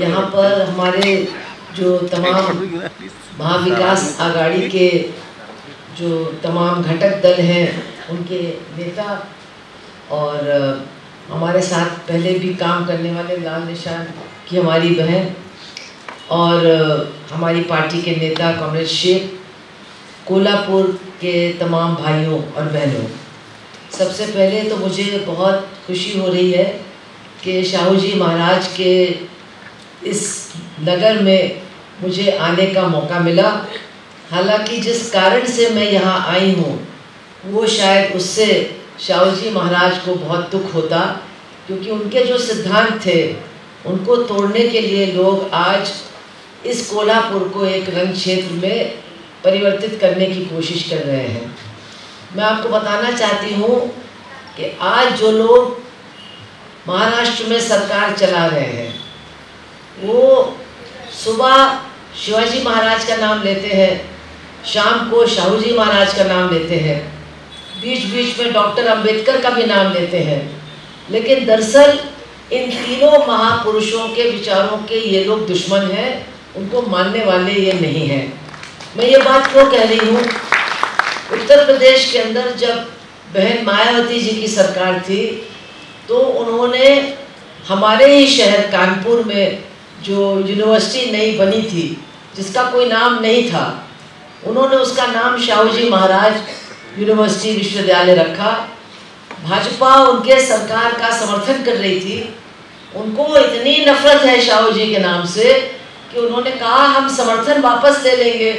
यहाँ पर हमारे जो तमाम महाविकास आघाड़ी के जो तमाम घटक दल हैं उनके नेता और हमारे साथ पहले भी काम करने वाले लाल निशान की हमारी बहन और हमारी पार्टी के नेता कॉमरेड शेख, कोल्हापुर के तमाम भाइयों और बहनों, सबसे पहले तो मुझे बहुत खुशी हो रही है कि शाहू जी महाराज के इस नगर में मुझे आने का मौका मिला। हालांकि जिस कारण से मैं यहाँ आई हूँ वो शायद उससे शाहू जी महाराज को बहुत दुख होता, क्योंकि उनके जो सिद्धांत थे उनको तोड़ने के लिए लोग आज इस कोल्हापुर को एक रंग क्षेत्र में परिवर्तित करने की कोशिश कर रहे हैं। मैं आपको बताना चाहती हूँ कि आज जो लोग महाराष्ट्र में सरकार चला रहे हैं वो सुबह शिवाजी महाराज का नाम लेते हैं, शाम को शाहू जी महाराज का नाम लेते हैं, बीच बीच में डॉक्टर अंबेडकर का भी नाम लेते हैं, लेकिन दरअसल इन तीनों महापुरुषों के विचारों के ये लोग दुश्मन हैं, उनको मानने वाले ये नहीं हैं। मैं ये बात क्यों कह रही हूँ? उत्तर प्रदेश के अंदर जब बहन मायावती जी की सरकार थी तो उन्होंने हमारे ही शहर कानपुर में जो यूनिवर्सिटी नई बनी थी जिसका कोई नाम नहीं था, उन्होंने उसका नाम शाहू जी महाराज यूनिवर्सिटी विश्वविद्यालय रखा। भाजपा उनके सरकार का समर्थन कर रही थी, उनको इतनी नफरत है शाहू जी के नाम से कि उन्होंने कहा हम समर्थन वापस ले लेंगे,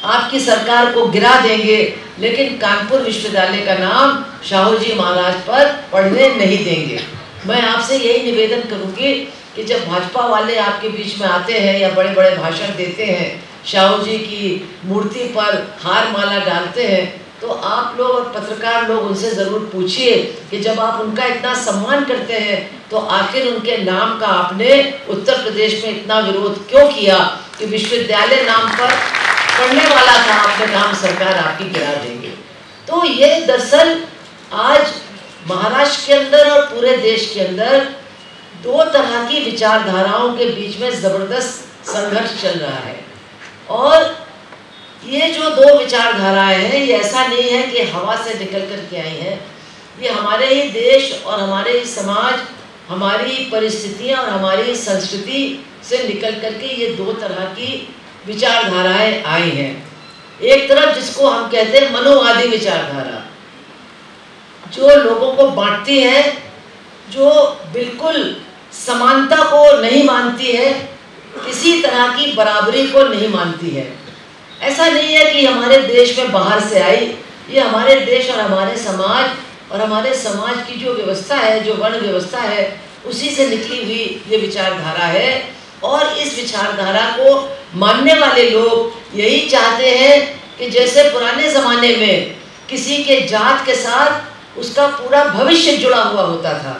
आपकी सरकार को गिरा देंगे, लेकिन कानपुर विश्वविद्यालय का नाम शाहू जी महाराज पर पढ़ने नहीं देंगे। मैं आपसे यही निवेदन करूंगी कि जब भाजपा वाले आपके बीच में आते हैं या बड़े बड़े भाषण देते हैं, शाहू जी की मूर्ति पर हार माला डालते हैं, तो आप लोग और पत्रकार लोग उनसे ज़रूर पूछिए कि जब आप उनका इतना सम्मान करते हैं तो आखिर उनके नाम का आपने उत्तर प्रदेश में इतना विरोध क्यों किया कि विश्वविद्यालय नाम पर पढ़ने वाला था, आपने कहा सरकार आपकी गिरा देंगे। तो ये दरअसल आज महाराष्ट्र के अंदर और पूरे देश के अंदर दो तरह की विचारधाराओं के बीच में ज़बरदस्त संघर्ष चल रहा है। और ये जो दो विचारधाराएं हैं ये ऐसा नहीं है कि हवा से निकल कर के आई हैं, ये हमारे ही देश और हमारे ही समाज, हमारी परिस्थितियां और हमारी संस्कृति से निकल कर के ये दो तरह की विचारधाराएं आई हैं। एक तरफ जिसको हम कहते हैं मनोवादी विचारधारा, जो लोगों को बांटती है, जो बिल्कुल समानता को नहीं मानती है, किसी तरह की बराबरी को नहीं मानती है। ऐसा नहीं है कि हमारे देश में बाहर से आई, ये हमारे देश और हमारे समाज की जो व्यवस्था है, जो वर्ण व्यवस्था है, उसी से निकली हुई ये विचारधारा है। और इस विचारधारा को मानने वाले लोग यही चाहते हैं कि जैसे पुराने ज़माने में किसी के जात के साथ उसका पूरा भविष्य जुड़ा हुआ होता था,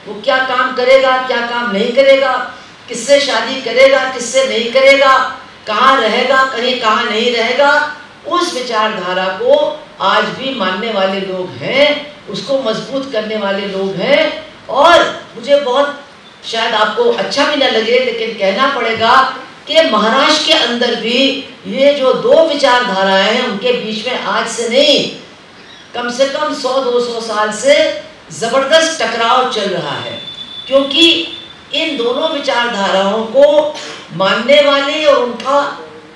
वो क्या काम करेगा, क्या काम नहीं करेगा, किससे शादी करेगा, किससे नहीं करेगा, कहाँ रहेगा, कहाँ नहीं रहेगा, उस विचारधारा को आज भी मानने वाले लोग हैं, उसको मजबूत करने वाले लोग हैं। और मुझे बहुत शायद आपको अच्छा भी न लगे लेकिन कहना पड़ेगा कि महाराष्ट्र के अंदर भी ये जो दो विचारधाराएं हैं उनके बीच में आज से नहीं, कम से कम 100-200 साल से ज़बरदस्त टकराव चल रहा है। क्योंकि इन दोनों विचारधाराओं को मानने वाले और उनका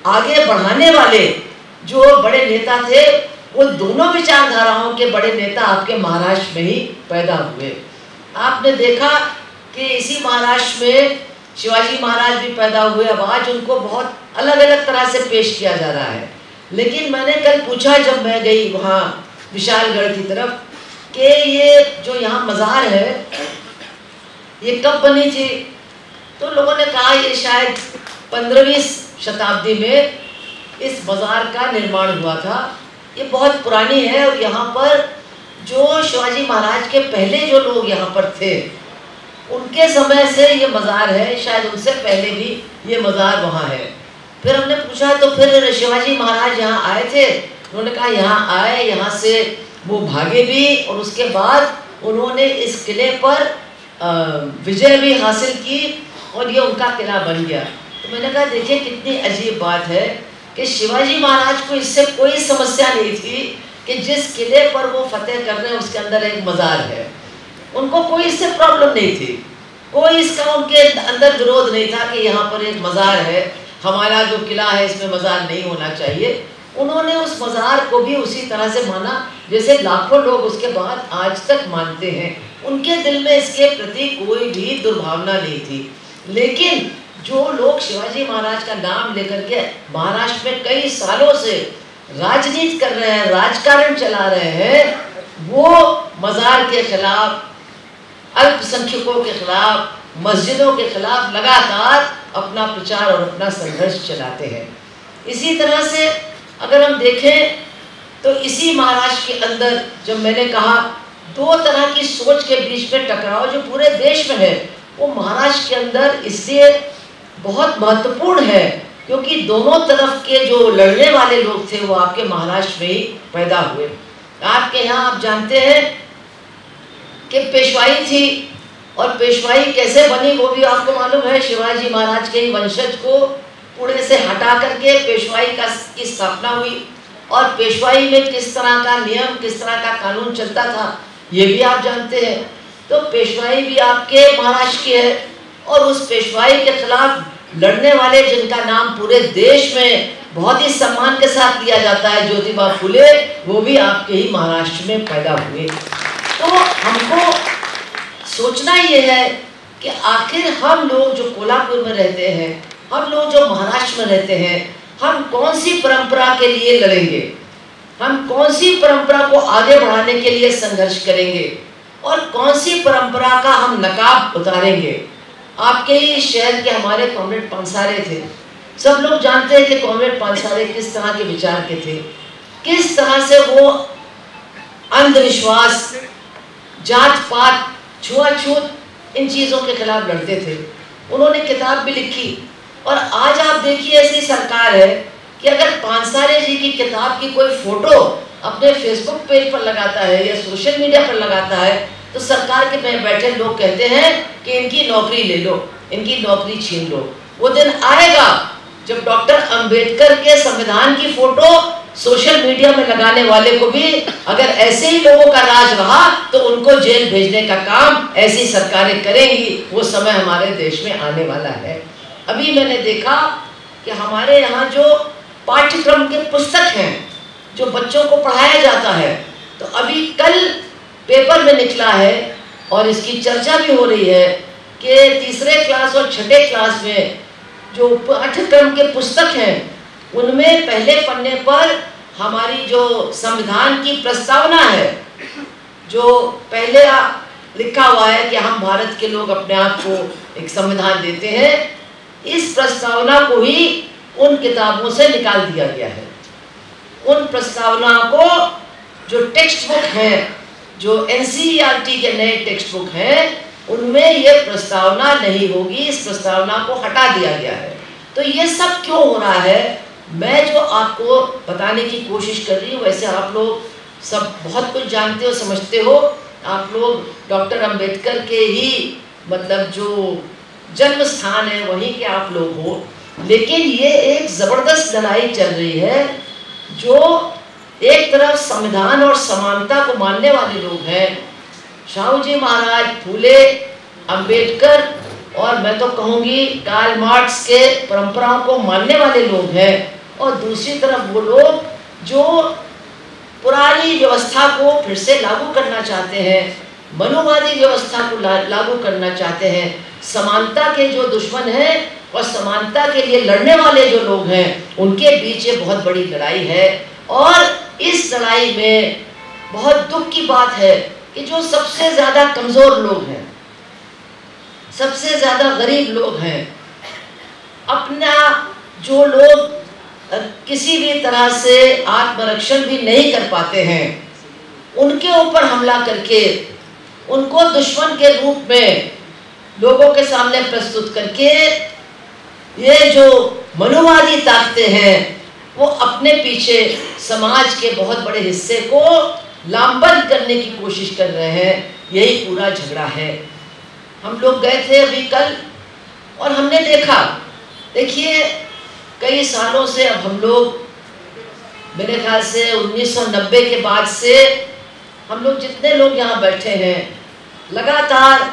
आगे बढ़ाने वाले जो बड़े नेता थे, वो दोनों विचारधाराओं के बड़े नेता आपके महाराष्ट्र में ही पैदा हुए। आपने देखा कि इसी महाराष्ट्र में शिवाजी महाराज भी पैदा हुए। अब आज उनको बहुत अलग अलग तरह से पेश किया जा रहा है। लेकिन मैंने कल पूछा जब मैं गई वहाँ विशालगढ़ की तरफ कि ये जो यहाँ मज़ार है ये कब बनी थी, तो लोगों ने कहा ये शायद 15वीं शताब्दी में इस बाज़ार का निर्माण हुआ था। ये बहुत पुरानी है और यहाँ पर जो शिवाजी महाराज के पहले जो लोग यहाँ पर थे उनके समय से ये मज़ार है, शायद उनसे पहले भी ये मज़ार वहाँ है। फिर हमने पूछा तो फिर शिवाजी महाराज यहाँ आए थे, उन्होंने कहा यहाँ आए, यहाँ से वो भागे भी और उसके बाद उन्होंने इस किले पर विजय भी हासिल की और ये उनका किला बन गया। तो मैंने कहा देखिए कितनी अजीब बात है कि शिवाजी महाराज को इससे कोई समस्या नहीं थी कि जिस किले पर वो फतेह कर रहे हैं उसके अंदर एक मज़ार है, उनको कोई इससे प्रॉब्लम नहीं थी, कोई इसका उनके अंदर विरोध नहीं था कि यहाँ पर एक मज़ार है, हमारा जो किला है इसमें मज़ार नहीं होना चाहिए। उन्होंने उस मज़ार को भी उसी तरह से माना जैसे लाखों लोग उसके बाद आज तक मानते हैं। उनके दिल में इसके प्रति कोई भी दुर्भावना नहीं थी। लेकिन जो लोग शिवाजी महाराज का नाम लेकर के महाराष्ट्र में कई सालों से राजनीति कर रहे हैं, राजकारण चला रहे हैं, वो मज़ार के खिलाफ, अल्पसंख्यकों के खिलाफ, मस्जिदों के खिलाफ लगातार अपना प्रचार और अपना संघर्ष चलाते हैं। इसी तरह से अगर हम देखें तो इसी महाराष्ट्र के अंदर जब मैंने कहा दो तरह की सोच के बीच में टकराव जो पूरे देश में है, वो महाराष्ट्र के अंदर इसलिए बहुत महत्वपूर्ण है क्योंकि दोनों तरफ के जो लड़ने वाले लोग थे वो आपके महाराष्ट्र में ही पैदा हुए। आपके यहाँ आप जानते हैं कि पेशवाई थी, और पेशवाई कैसे बनी वो भी आपको मालूम है। शिवाजी महाराज के ही वंशज को पुणे से हटा करके पेशवाई की स्थापना हुई, और पेशवाई में किस तरह का नियम, किस तरह का कानून चलता था ये भी आप जानते हैं। तो पेशवाई भी आपके महाराष्ट्र की है, और उस पेशवाई के खिलाफ लड़ने वाले जिनका नाम पूरे देश में बहुत ही सम्मान के साथ लिया जाता है, ज्योतिबा फुले, वो भी आपके ही महाराष्ट्र में पैदा हुए। तो हमको सोचना ये है कि आखिर हम लोग जो कोल्हापुर में रहते हैं, हम लोग जो महाराष्ट्र में रहते हैं, हम कौन सी परंपरा के लिए लड़ेंगे, हम कौन सी परंपरा को आगे बढ़ाने के लिए संघर्ष करेंगे, और कौन सी परंपरा का हम नकाब उतारेंगे। आपके ही शहर के हमारे कॉमरेड पानसारे थे, सब लोग जानते हैं कि कॉमरेड पानसारे किस तरह के विचार के थे, किस तरह से वो अंधविश्वास, जात पात, छुआछूत इन चीज़ों के खिलाफ लड़ते थे। उन्होंने किताब भी लिखी, और आज आप देखिए ऐसी सरकार है कि अगर पानसारे जी की किताब की कोई फोटो अपने फेसबुक पेज पर लगाता है या सोशल मीडिया पर लगाता है तो सरकार के में बैठे लोग कहते हैं कि इनकी नौकरी ले लो, इनकी नौकरी छीन लो। वो दिन आएगा जब डॉक्टर अंबेडकर के संविधान की फोटो सोशल मीडिया में लगाने वाले को भी अगर ऐसे ही लोगों का राज रहा तो उनको जेल भेजने का काम ऐसी सरकारें करेंगी। वो समय हमारे देश में आने वाला है। अभी मैंने देखा कि हमारे यहाँ जो पाठ्यक्रम के पुस्तक हैं जो बच्चों को पढ़ाया जाता है, तो अभी कल पेपर में निकला है और इसकी चर्चा भी हो रही है कि तीसरे क्लास और छठे क्लास में जो पाठ्यक्रम के पुस्तक हैं उनमें पहले पन्ने पर हमारी जो संविधान की प्रस्तावना है, जो पहले लिखा हुआ है कि हम भारत के लोग अपने आप को एक संविधान देते हैं, इस प्रस्तावना को ही उन किताबों से निकाल दिया गया है। उन प्रस्तावना को जो टेक्स्ट बुक हैं, जो NCERT के नए टेक्स्ट बुक हैं, उनमें ये प्रस्तावना नहीं होगी, इस प्रस्तावना को हटा दिया गया है। तो ये सब क्यों हो रहा है, मैं जो आपको बताने की कोशिश कर रही हूँ, वैसे आप लोग सब बहुत कुछ जानते हो, समझते हो। आप लोग डॉक्टर अंबेडकर के ही मतलब जो जन्म स्थान है वहीं के आप लोग हो, लेकिन ये एक ज़बरदस्त लड़ाई चल रही है। जो एक तरफ संविधान और समानता को मानने वाले लोग हैं, शाहू जी महाराज, फूले, अंबेडकर और मैं तो कहूँगी कार्ल मार्क्स के परंपराओं को मानने वाले लोग हैं, और दूसरी तरफ वो लोग जो पुरानी व्यवस्था को फिर से लागू करना चाहते हैं, मनुवादी व्यवस्था को लागू करना चाहते हैं। समानता के जो दुश्मन हैं और समानता के लिए लड़ने वाले जो लोग हैं, उनके बीच ये बहुत बड़ी लड़ाई है। और इस लड़ाई में बहुत दुख की बात है कि जो सबसे ज़्यादा कमज़ोर लोग हैं, सबसे ज़्यादा गरीब लोग हैं, अपना जो लोग किसी भी तरह से आत्मरक्षण भी नहीं कर पाते हैं, उनके ऊपर हमला करके उनको दुश्मन के रूप में लोगों के सामने प्रस्तुत करके ये जो मनुवादी ताकतें हैं वो अपने पीछे समाज के बहुत बड़े हिस्से को लामबंद करने की कोशिश कर रहे हैं। यही पूरा झगड़ा है। हम लोग गए थे अभी कल और हमने देखा, देखिए कई सालों से अब हम लोग, मेरे ख्याल से 1990 के बाद से हम लोग जितने लोग यहाँ बैठे हैं लगातार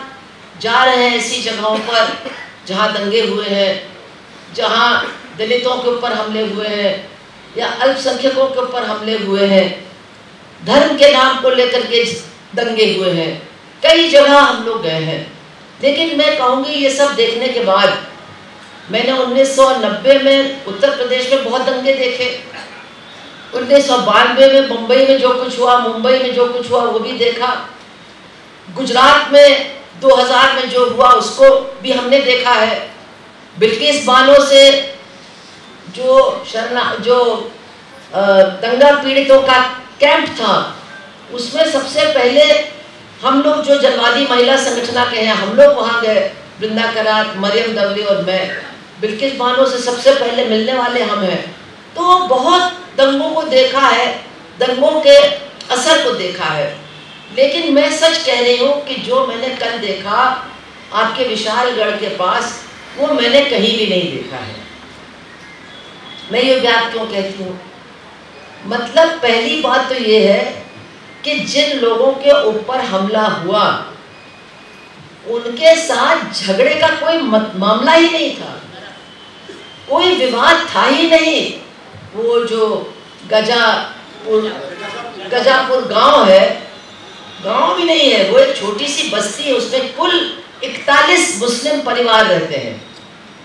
जा रहे हैं ऐसी जगहों पर जहाँ दंगे हुए हैं, जहाँ दलितों के ऊपर हमले हुए हैं या अल्पसंख्यकों के ऊपर हमले हुए हैं, धर्म के नाम को लेकर के दंगे हुए हैं, कई जगह हम लोग गए हैं। लेकिन मैं कहूँगी ये सब देखने के बाद मैंने 1990 में उत्तर प्रदेश में बहुत दंगे देखे, 1992 में मुंबई में जो कुछ हुआ, मुंबई में जो कुछ हुआ वो भी देखा, गुजरात में 2000 में जो हुआ उसको भी हमने देखा है। बिल्किस बानो से जो दंगा पीड़ितों का कैंप था, उसमें सबसे पहले हम लोग जो जलवादी महिला संगठन के हैं हम लोग वहाँ गए, वृंदा करात, मरियम दवली और मैं। बिल्किस बानो से सबसे पहले मिलने वाले हम हैं। तो बहुत दंगों को देखा है, दंगों के असर को देखा है। लेकिन मैं सच कह रही हूँ कि जो मैंने कल देखा आपके विशालगढ़ के पास, वो मैंने कहीं भी नहीं देखा है। मैं ये बात क्यों कहती हूँ, मतलब पहली बात तो ये है कि जिन लोगों के ऊपर हमला हुआ उनके साथ झगड़े का कोई मामला ही नहीं था, कोई विवाद था ही नहीं। वो जो गजापुर गांव है, गांव भी नहीं है, वो एक छोटी सी बस्ती है, उसमें कुल 41 मुस्लिम परिवार रहते हैं,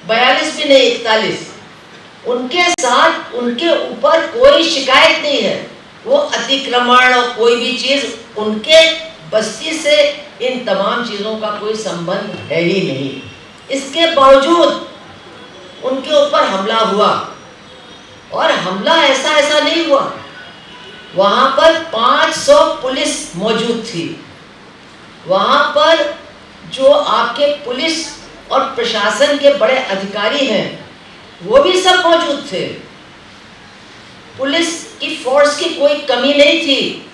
42 भी नहीं 41। उनके साथ उनके ऊपर कोई शिकायत नहीं है, वो अतिक्रमण और कोई भी चीज, उनके बस्ती से इन तमाम चीज़ों का कोई संबंध है ही नहीं। इसके बावजूद उनके ऊपर हमला हुआ, और हमला ऐसा नहीं हुआ, वहाँ पर 500 पुलिस मौजूद थी। वहाँ पर जो आपके पुलिस और प्रशासन के बड़े अधिकारी हैं वो भी सब मौजूद थे। पुलिस की फोर्स की कोई कमी नहीं थी,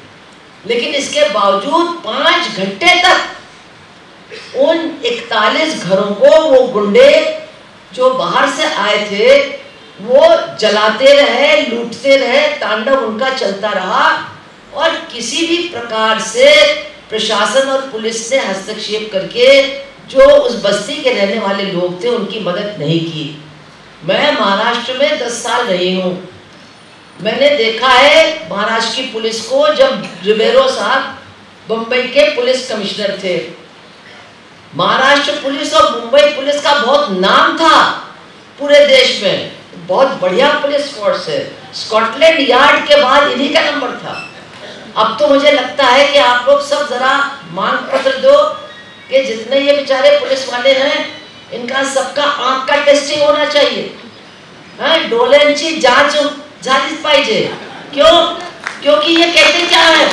लेकिन इसके बावजूद 5 घंटे तक उन 41 घरों को वो गुंडे जो बाहर से आए थे वो जलाते रहे, लूटते रहे, तांडव उनका चलता रहा, और किसी भी प्रकार से प्रशासन और पुलिस ने हस्तक्षेप करके जो उस बस्ती के रहने वाले लोग थे उनकी मदद नहीं की। मैं महाराष्ट्र में 10 साल रही हूँ, मैंने देखा है महाराष्ट्र की पुलिस को, जब रिबेरो साहब बम्बई के पुलिस कमिश्नर थे। महाराष्ट्र पुलिस और मुंबई पुलिस का बहुत नाम था पूरे देश में, बहुत बढ़िया पुलिस फोर्स है। स्कॉटलैंड यार्ड के बाद इन्हीं का नंबर था। अब तो मुझे लगता है कि आप लोग सब जरा मांग पत्र दो कि जितने ये बेचारे पुलिस वाले हैं इनका सबका आंख का टेस्टिंग होना चाहिए, डोळ्यांची जांच झालीच पाहिजे। क्यों? क्योंकि ये कहते क्या है,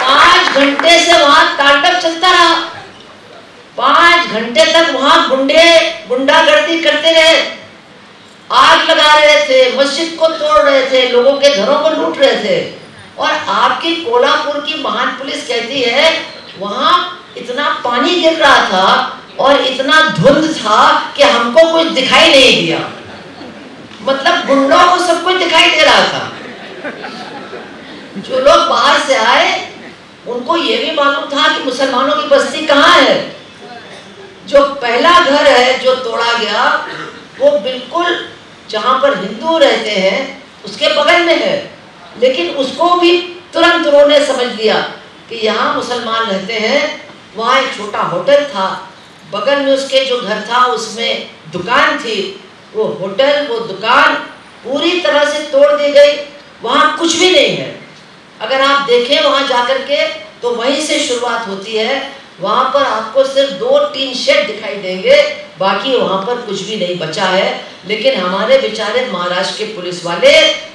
5 घंटे से वहां तांडव चलता रहा, 5 घंटे तक वहां गुंडागर्दी करते रहे, आग लगा रहे थे, मस्जिद को तोड़ रहे थे, लोगों के घरों को लूट रहे थे। और आपकी कोल्हापुर की महान पुलिस कहती है वहां इतना पानी गिर रहा था और इतना धुंध था कि हमको कुछ दिखाई नहीं दिया। मतलब गुंडों को सब कुछ दिखाई दे रहा था। जो लोग बाहर से आए उनको ये भी मालूम था कि मुसलमानों की बस्ती कहाँ है। जो पहला घर है जो तोड़ा गया वो बिल्कुल जहाँ पर हिंदू रहते हैं उसके बगल में है, लेकिन उसको भी तुरंत उन्होंने समझ लिया कि यहाँ मुसलमान रहते हैं। वहाँ एक छोटा होटल था, बगल में उसके जो घर था उसमें दुकान थी, वो होटल वो दुकान पूरी तरह से तोड़ दी गई, वहाँ कुछ भी नहीं है। अगर आप देखें वहाँ जाकर के तो वहीं से शुरुआत होती है, वहाँ पर आपको सिर्फ 2-3 शेड दिखाई देंगे, बाकी वहाँ पर कुछ भी नहीं बचा है। लेकिन हमारे बेचारे महाराष्ट्र के पुलिस वाले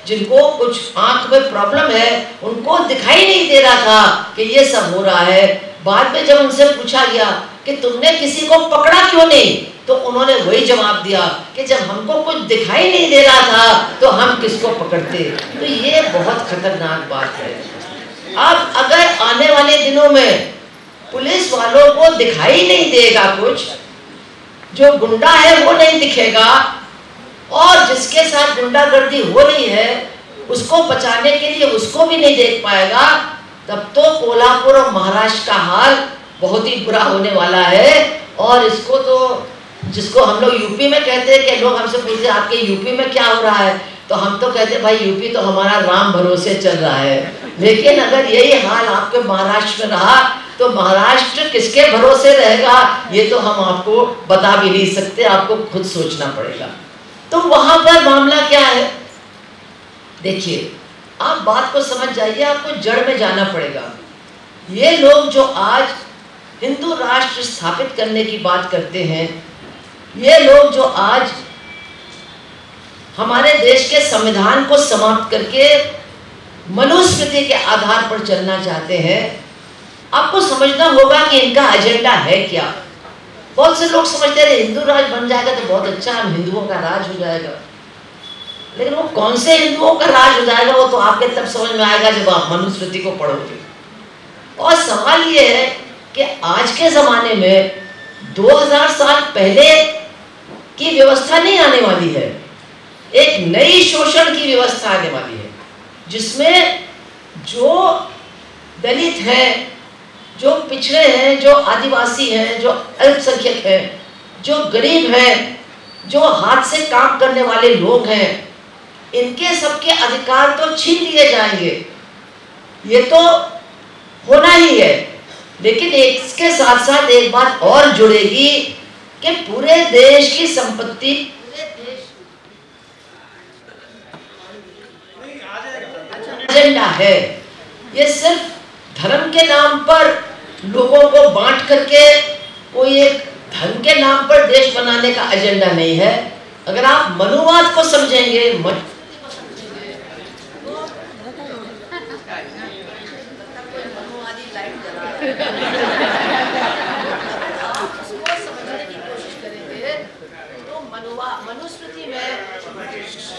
जिनको कुछ आंख में प्रॉब्लम है उनको दिखाई नहीं दे रहा था कि ये सब हो रहा है। बाद में जब उनसे पूछा गया कि तुमने किसी को पकड़ा क्यों नहीं, तो उन्होंने वही जवाब दिया कि जब हमको कुछ दिखाई नहीं दे रहा था तो हम किसको पकड़ते। तो ये बहुत खतरनाक बात है। अब अगर आने वाले दिनों में पुलिस वालों को दिखाई नहीं देगा कुछ, जो गुंडा है वो नहीं दिखेगा, और जिसके साथ गुंडागर्दी हो रही है उसको बचाने के लिए उसको भी नहीं देख पाएगा, तब तो कोल्हापुर और महाराष्ट्र का हाल बहुत ही बुरा होने वाला है। और इसको तो, जिसको हम लोग यूपी में कहते हैं, कि लोग हमसे पूछते हैं आपके यूपी में क्या हो रहा है, तो हम तो कहते हैं भाई यूपी तो हमारा राम भरोसे चल रहा है। लेकिन अगर यही हाल आपके महाराष्ट्र में रहा तो महाराष्ट्र किसके भरोसे रहेगा, ये तो हम आपको बता भी नहीं सकते, आपको खुद सोचना पड़ेगा। तो वहां पर मामला क्या है, देखिए आप बात को समझ जाइए, आपको जड़ में जाना पड़ेगा। ये लोग जो आज हिंदू राष्ट्र स्थापित करने की बात करते हैं, ये लोग जो आज हमारे देश के संविधान को समाप्त करके मनुस्मृति के आधार पर चलना चाहते हैं, आपको समझना होगा कि इनका एजेंडा है क्या। बहुत से लोग समझते रहे हिंदू राज बन जाएगा तो बहुत अच्छा, हम हिंदुओं का राज हो जाएगा। लेकिन वो कौन से हिंदुओं का राज हो जाएगा, वो तो आपके तब समझ में आएगा जब आप मनुस्मृति को पढ़ोगे। और सवाल ये है कि आज के ज़माने में 2000 साल पहले की व्यवस्था नहीं आने वाली है, एक नई शोषण की व्यवस्था आने वाली है, जिसमें जो दलित हैं, जो पिछड़े हैं, जो आदिवासी हैं, जो अल्पसंख्यक हैं, जो गरीब हैं, जो हाथ से काम करने वाले लोग हैं, इनके सबके अधिकार तो छीन लिए जाएंगे, ये तो होना ही है। लेकिन इसके साथ साथ एक बात और जुड़ेगी कि पूरे देश की संपत्ति, एजेंडा है, ये सिर्फ धर्म के नाम पर लोगों को बांट करके कोई एक धर्म के नाम पर देश बनाने का एजेंडा नहीं है। अगर आप मनुवाद को समझेंगे, मनुस्मृति में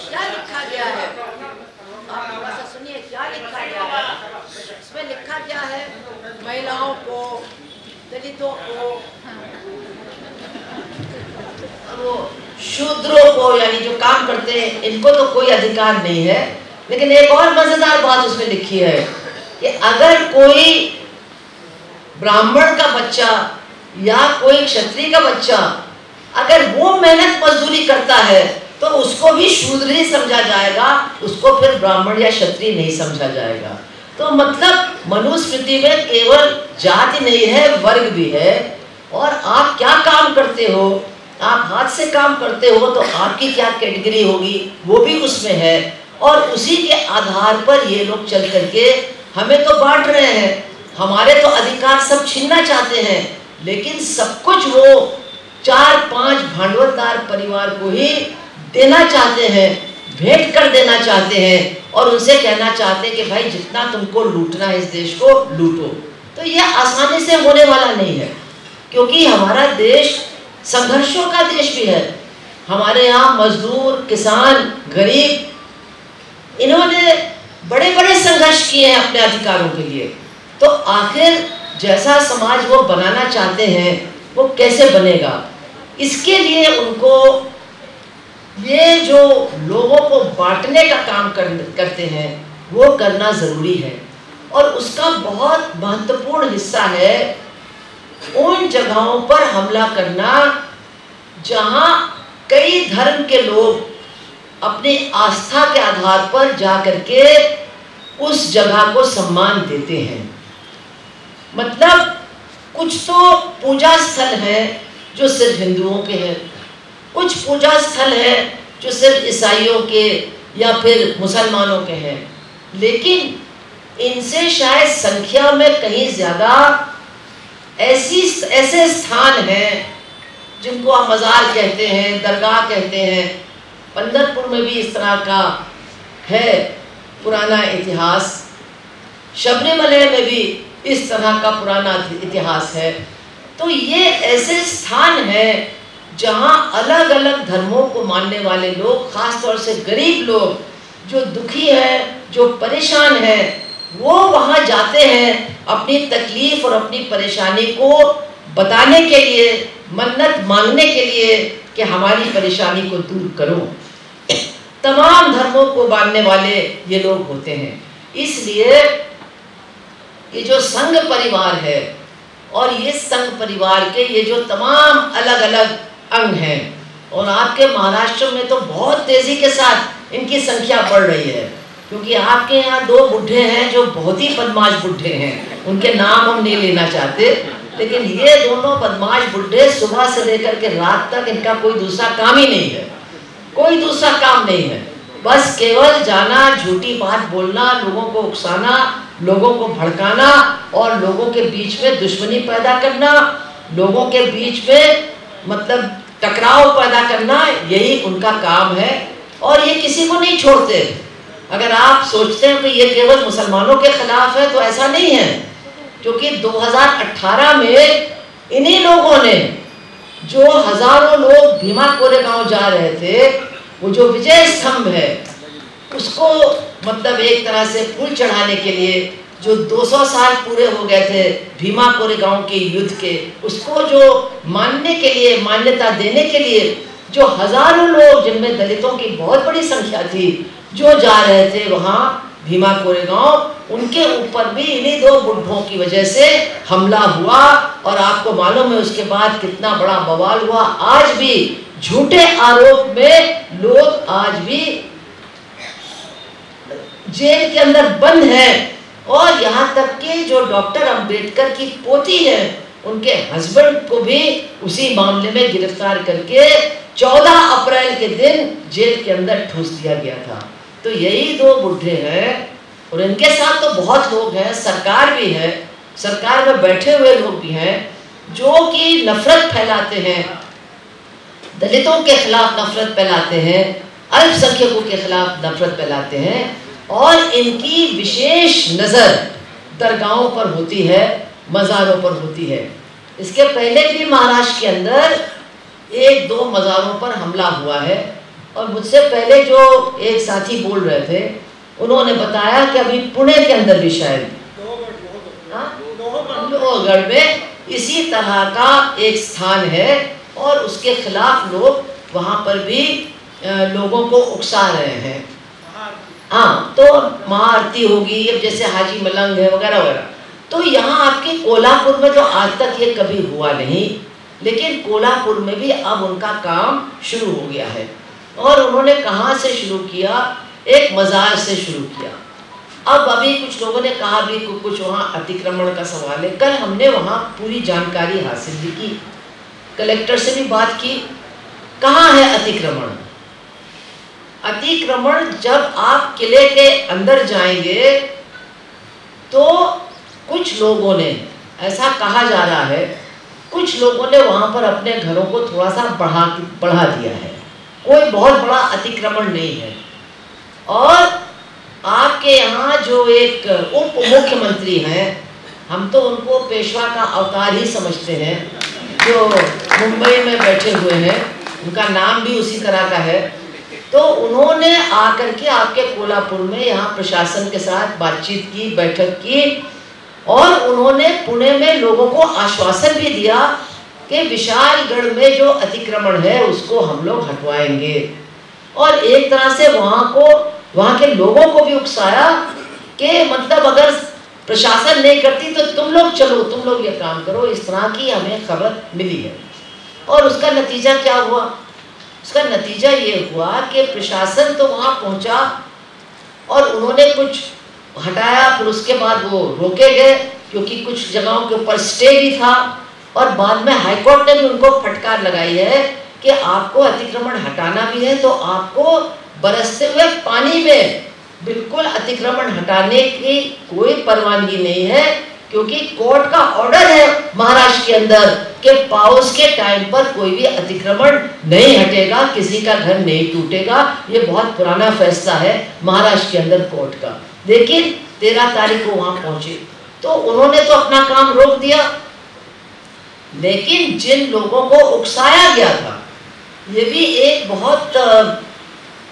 क्या लिखा गया है, आप थोड़ा सा सुनिए क्या लिखा गया है। इसमें लिखा क्या है, महिलाओं को, दलितों को, वो शूद्रों को, यानी जो काम करते हैं, इनको तो कोई अधिकार नहीं है। लेकिन एक और मजेदार बात उसमें लिखी है कि अगर कोई ब्राह्मण का बच्चा या कोई क्षत्रिय का बच्चा अगर वो मेहनत मजदूरी करता है तो उसको भी शूद्र ही समझा जाएगा, उसको फिर ब्राह्मण या क्षत्रिय नहीं समझा जाएगा। तो मतलब मनुस्मृति में केवल जाति नहीं है, वर्ग भी है। और आप क्या काम करते हो, आप हाथ से काम करते हो तो आपकी क्या कैटेगरी होगी वो भी उसमें है। और उसी के आधार पर ये लोग चल करके हमें तो बांट रहे हैं, हमारे तो अधिकार सब छीनना चाहते हैं। लेकिन सब कुछ वो 4-5 भांडवलदार परिवार को ही देना चाहते हैं, भेंट कर देना चाहते हैं, और उनसे कहना चाहते हैं कि भाई जितना तुमको लूटना है इस देश को लूटो। तो यह आसानी से होने वाला नहीं है, क्योंकि हमारा देश संघर्षों का देश भी है। हमारे यहाँ मजदूर, किसान, गरीब, इन्होंने बड़े बड़े संघर्ष किए हैं अपने अधिकारों के लिए। तो आखिर जैसा समाज वो बनाना चाहते हैं वो कैसे बनेगा, इसके लिए उनको ये जो लोगों को बांटने का काम करते हैं वो करना ज़रूरी है। और उसका बहुत महत्वपूर्ण हिस्सा है उन जगहों पर हमला करना जहाँ कई धर्म के लोग अपनी आस्था के आधार पर जा करके उस जगह को सम्मान देते हैं। मतलब कुछ तो पूजा स्थल है जो सिर्फ हिंदुओं के हैं, कुछ पूजा स्थल है जो सिर्फ ईसाइयों के या फिर मुसलमानों के हैं। लेकिन इनसे शायद संख्या में कहीं ज़्यादा ऐसे स्थान हैं जिनको आप मज़ार कहते हैं, दरगाह कहते हैं। पंढरपुर में भी इस तरह का है पुराना इतिहास, शबरीमला में भी इस तरह का पुराना इतिहास है। तो ये ऐसे स्थान हैं जहाँ अलग अलग धर्मों को मानने वाले लोग, ख़ास तौर से गरीब लोग जो दुखी हैं, जो परेशान हैं, वो वहाँ जाते हैं अपनी तकलीफ़ और अपनी परेशानी को बताने के लिए, मन्नत मांगने के लिए कि हमारी परेशानी को दूर करो। तमाम धर्मों को मानने वाले ये लोग होते हैं। इसलिए ये जो संघ परिवार है और ये संघ परिवार के ये जो तमाम अलग अलग अंग हैं, और आपके महाराष्ट्र में तो बहुत तेज़ी के साथ इनकी संख्या बढ़ रही है, क्योंकि आपके यहाँ 2 बुढ़े हैं जो बहुत ही बदमाश बुढ़े हैं, उनके नाम हम नहीं लेना चाहते, लेकिन ये दोनों बदमाश बुढ़े सुबह से लेकर के रात तक इनका कोई दूसरा काम ही नहीं है, कोई दूसरा काम नहीं है, बस केवल जाना, झूठी बात बोलना, लोगों को उकसाना, लोगों को भड़काना और लोगों के बीच में दुश्मनी पैदा करना, लोगों के बीच में मतलब टकराव पैदा करना, यही उनका काम है। और ये किसी को नहीं छोड़ते। अगर आप सोचते हैं कि ये केवल मुसलमानों के खिलाफ है तो ऐसा नहीं है, क्योंकि 2018 में इन्हीं लोगों ने, जो हजारों लोग भीमा कोरेगांव जा रहे थे, वो जो विजय स्तंभ है उसको मतलब एक तरह से फूल चढ़ाने के लिए, जो 200 साल पूरे हो गए थे भीमा कोरेगांव के युद्ध के, उसको जो मानने के लिए, मान्यता देने के लिए जो हजारों लोग, जिनमें दलितों की बहुत बड़ी संख्या थी, जो जा रहे थे वहाँ भीमा कोरेगांव, उनके ऊपर भी इन्हीं 2 बुढ़ों की वजह से हमला हुआ। और आपको मालूम है उसके बाद कितना बड़ा बवाल हुआ। आज भी झूठे आरोप में लोग आज भी जेल के अंदर बंद हैं, और यहाँ तक कि जो डॉक्टर अंबेडकर की पोती है, उनके हस्बैंड को भी उसी मामले में गिरफ्तार करके 14 अप्रैल के दिन जेल के अंदर ठूस दिया गया था। तो यही 2 बुढ़े हैं, और इनके साथ तो बहुत लोग हैं, सरकार भी है, सरकार में बैठे हुए लोग भी हैं जो कि नफरत फैलाते हैं, दलितों के खिलाफ नफरत फैलाते हैं, अल्पसंख्यकों के खिलाफ नफरत फैलाते हैं, और इनकी विशेष नज़र दरगाहों पर होती है, मज़ारों पर होती है। इसके पहले भी महाराष्ट्र के अंदर 1-2 मज़ारों पर हमला हुआ है, और मुझसे पहले जो एक साथी बोल रहे थे, उन्होंने बताया कि अभी पुणे के अंदर भी शायद लोहगढ़ में इसी तरह का एक स्थान है, और उसके खिलाफ लोग वहाँ पर भी लोगों को उकसा रहे हैं। हाँ, तो महाआरती होगी, अब जैसे हाजी मलंग है वगैरह वगैरह। तो यहाँ आपके कोल्हापुर में तो आज तक ये कभी हुआ नहीं, लेकिन कोल्हापुर में भी अब उनका काम शुरू हो गया है। और उन्होंने कहाँ से शुरू किया? एक मज़ार से शुरू किया। अब अभी कुछ लोगों ने कहा भी कुछ वहाँ अतिक्रमण का सवाल है। कल हमने वहाँ पूरी जानकारी हासिल भी की, कलेक्टर से भी बात की। कहाँ है अतिक्रमण? अतिक्रमण जब आप किले के अंदर जाएंगे तो कुछ लोगों ने, ऐसा कहा जा रहा है, कुछ लोगों ने वहाँ पर अपने घरों को थोड़ा सा बढ़ा दिया है। कोई बहुत बड़ा अतिक्रमण नहीं है। और आपके यहाँ जो एक उप मुख्यमंत्री हैं, हम तो उनको पेशवा का अवतार ही समझते हैं, जो मुंबई में बैठे हुए हैं, उनका नाम भी उसी तरह का है। तो उन्होंने आकर के आपके कोल्हापुर में यहाँ प्रशासन के साथ बातचीत की, बैठक की, और उन्होंने पुणे में लोगों को आश्वासन भी दिया कि विशालगढ़ में जो अतिक्रमण है उसको हम लोग हटवाएंगे। और एक तरह से वहाँ के लोगों को भी उकसाया कि मतलब अगर प्रशासन नहीं करती तो तुम लोग चलो, तुम लोग ये काम करो। इस तरह की हमें खबर मिली है। और उसका नतीजा क्या हुआ? उसका नतीजा ये हुआ कि प्रशासन तो वहाँ पहुँचा और उन्होंने कुछ हटाया, फिर उसके बाद वो रोके गए क्योंकि कुछ जगहों के ऊपर स्टे भी था। और बाद में हाईकोर्ट ने भी उनको फटकार लगाई है कि आपको अतिक्रमण हटाना भी है तो आपको बरसते हुए पानी में बिल्कुल अतिक्रमण हटाने की कोई परवानगी नहीं है, क्योंकि कोर्ट का ऑर्डर है महाराष्ट्र के अंदर कि पाउस के टाइम पर कोई भी अतिक्रमण नहीं हटेगा, किसी का घर नहीं टूटेगा। ये बहुत पुराना फैसला है महाराष्ट्र के अंदर कोर्ट का। लेकिन 13 तारीख को वहां पहुंचे तो उन्होंने तो अपना काम रोक दिया, लेकिन जिन लोगों को उकसाया गया था, ये भी एक बहुत